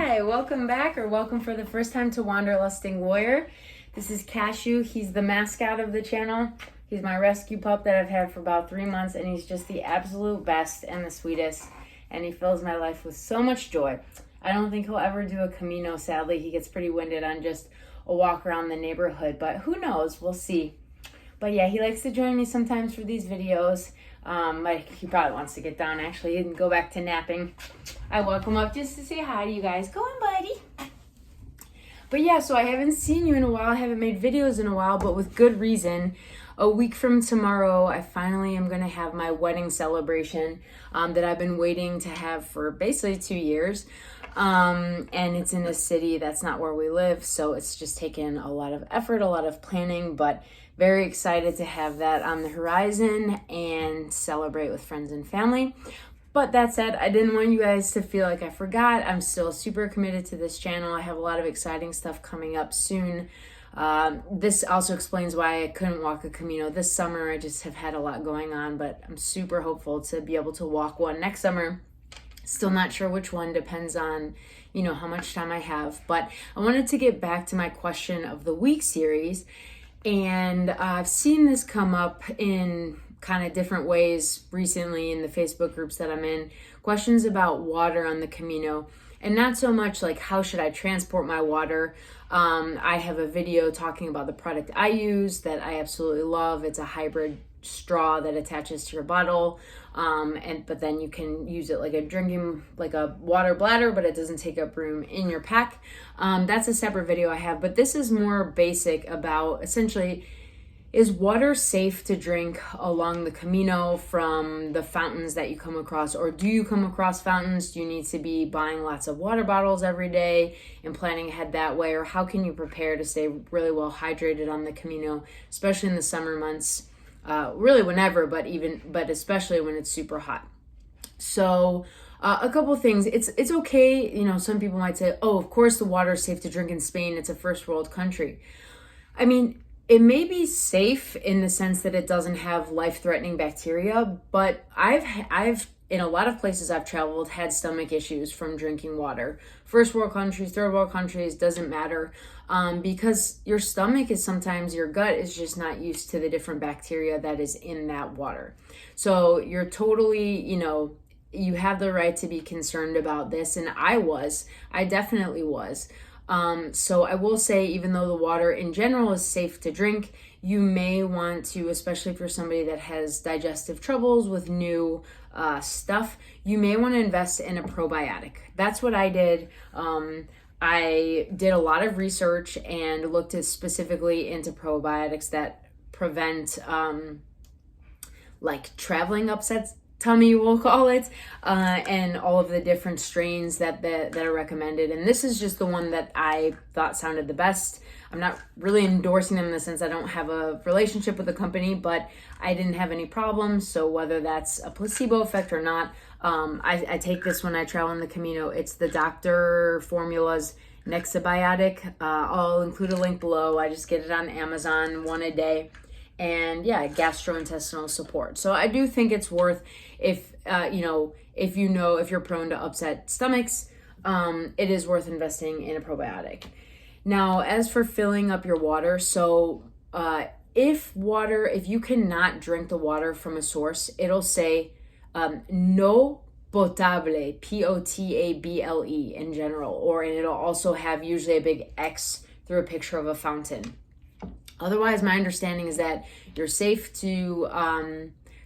Hi, welcome back or welcome for the first time to Wanderlusting Warrior. This is Cashew. He's the mascot of the channel. He's my rescue pup that I've had for about 3 months, and he's just the absolute best and the sweetest, and he fills my life with so much joy. I don't think he'll ever do a Camino, sadly. He gets pretty winded on just a walk around the neighborhood, but who knows? We'll see. But yeah, he likes to join me sometimes for these videos. He probably wants to get down actually and go back to napping. I woke him up just to say hi to you guys. Go on, buddy. But yeah, so I haven't seen you in a while. I haven't made videos in a while, but with good reason. A week from tomorrow, I finally am going to have my wedding celebration that I've been waiting to have for basically 2 years. And it's in a city that's not where we live, so it's just taken a lot of effort, a lot of planning, but very excited to have that on the horizon and celebrate with friends and family. But that said, I didn't want you guys to feel like I forgot. I'm still super committed to this channel. I have a lot of exciting stuff coming up soon. This also explains why I couldn't walk a Camino this summer. I just have had a lot going on, but I'm super hopeful to be able to walk one next summer. Still not sure which one, depends on, how much time I have. But I wanted to get back to my question of the week series. And I've seen this come up in kind of different ways recently in the Facebook groups that I'm in. Questions about water on the Camino. And not so much like how should I transport my water. I have a video talking about the product I use that I absolutely love. It's a hybrid straw that attaches to your bottle, but then you can use it like a water bladder, but it doesn't take up room in your pack. That's a separate video I have, but this is more basic about essentially, is water safe to drink along the Camino from the fountains that you come across? Or do you come across fountains? Do you need to be buying lots of water bottles every day and planning ahead that way? Or how can you prepare to stay really well hydrated on the Camino, especially in the summer months? Really whenever, but especially when it's super hot. So a couple things. It's okay. Some people might say, oh, of course the water is safe to drink in Spain. It's a first world country. I mean, it may be safe in the sense that it doesn't have life-threatening bacteria, but I've in a lot of places I've traveled had stomach issues from drinking water. First world countries, third world countries, doesn't matter. Because your stomach is sometimes, your gut is just not used to the different bacteria that is in that water. So you're totally, you have the right to be concerned about this. And I definitely was. So I will say, even though the water in general is safe to drink, you may want to, especially for somebody that has digestive troubles with new stuff, you may want to invest in a probiotic. That's what I did. I did a lot of research and looked specifically into probiotics that prevent like traveling upset tummy, we'll call it, and all of the different strains that are recommended. And this is just the one that I thought sounded the best. I'm not really endorsing them in the sense I don't have a relationship with the company, but I didn't have any problems. So whether that's a placebo effect or not, I take this when I travel in the Camino. It's the Dr. Formula's Nexabiotic. I'll include a link below. I just get it on Amazon, one a day. And yeah, gastrointestinal support. So I do think it's worth, if you're prone to upset stomachs, it is worth investing in a probiotic. Now, as for filling up your water, so if you cannot drink the water from a source, it'll say no potable, potable in general, and it'll also have usually a big X through a picture of a fountain. Otherwise, my understanding is that you're safe to,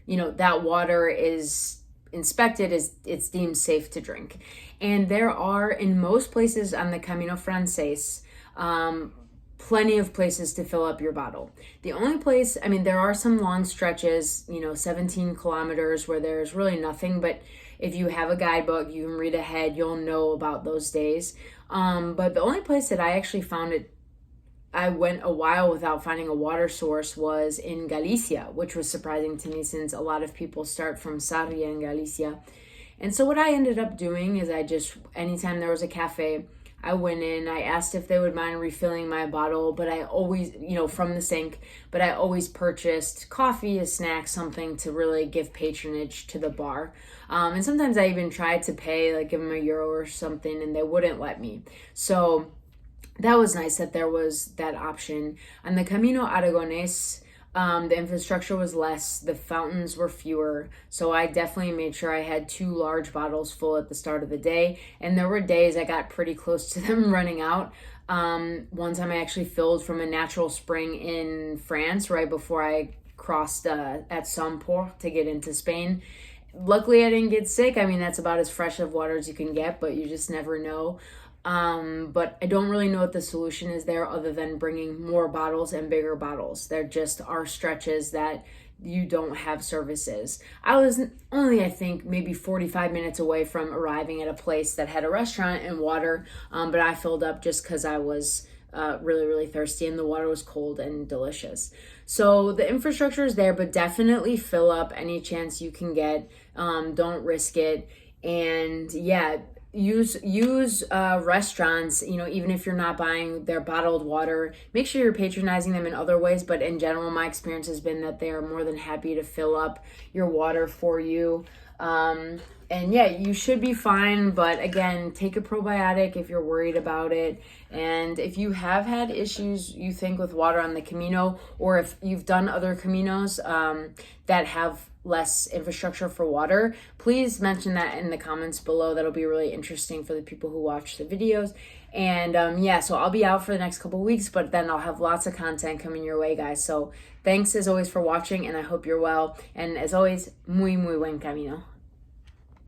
that water is inspected, it's deemed safe to drink. And there are, in most places on the Camino Frances, plenty of places to fill up your bottle. The only place, there are some long stretches, 17 kilometers where there's really nothing, but if you have a guidebook, you can read ahead, you'll know about those days. But the only place that I actually found it, I went a while without finding a water source, was in Galicia, which was surprising to me since a lot of people start from Sarria in Galicia. And so what I ended up doing is anytime there was a cafe, I went in, I asked if they would mind refilling my bottle, but I always, from the sink, but I always purchased coffee, a snack, something to really give patronage to the bar. And sometimes I even tried to pay, like give them €1 or something, and they wouldn't let me. So that was nice that there was that option. On the Camino Aragonés, the infrastructure was less, the fountains were fewer, so I definitely made sure I had 2 large bottles full at the start of the day, and there were days I got pretty close to them running out. One time I actually filled from a natural spring in France right before I crossed at Somport to get into Spain. Luckily, I didn't get sick. I mean, that's about as fresh of water as you can get, but you just never know. But I don't really know what the solution is there other than bringing more bottles and bigger bottles. There just are stretches that you don't have services. I was only, I think, maybe 45 minutes away from arriving at a place that had a restaurant and water, but I filled up just because I was really, really thirsty, and the water was cold and delicious. So the infrastructure is there, but definitely fill up any chance you can get. Don't risk it. And yeah, use restaurants, even if you're not buying their bottled water, make sure you're patronizing them in other ways. But in general, my experience has been that they are more than happy to fill up your water for you. And yeah, you should be fine. But again, take a probiotic if you're worried about it. And if you have had issues, you think, with water on the Camino, or if you've done other Caminos that have less infrastructure for water, please mention that in the comments below. That'll be really interesting for the people who watch the videos. And yeah, so I'll be out for the next couple weeks, but then I'll have lots of content coming your way, guys. So thanks as always for watching, and I hope you're well. And as always, muy buen camino.